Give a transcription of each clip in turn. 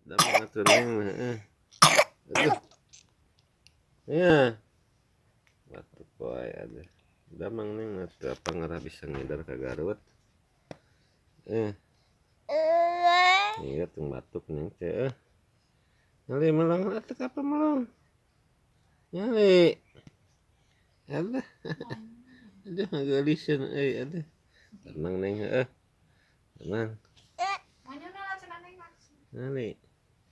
Damang atuh neng mah aduh ya batuk wae aduh damang neng mah teu apa ngarah bisa ngedar ka Garut iya teu batuk neng teh nyali melong atuh apa melong nyali aduh aduh ngageuliseun aduh tenang neng tenang Manyun lah cenah neng mah. nyali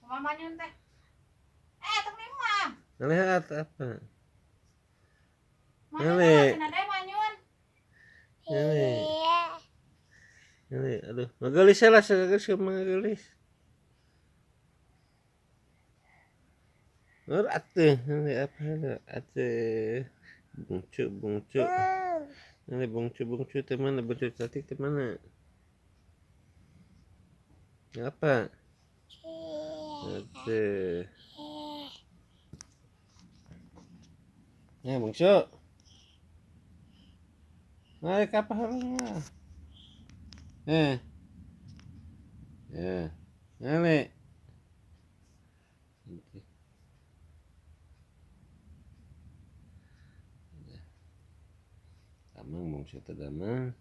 Kumaha manyun teh? Teu neng mah. nyali apa Manyun nyali lah cenah deh manyun. nyali nyali aduh ngageulis lah sageulis ngageulis nur atuh nyali apa atuh bungcu nyali bungcu teh mana bungcu cantik teh mana apa atuh ya bungsu naik apa halnya ya nyali damang bungsu teh damang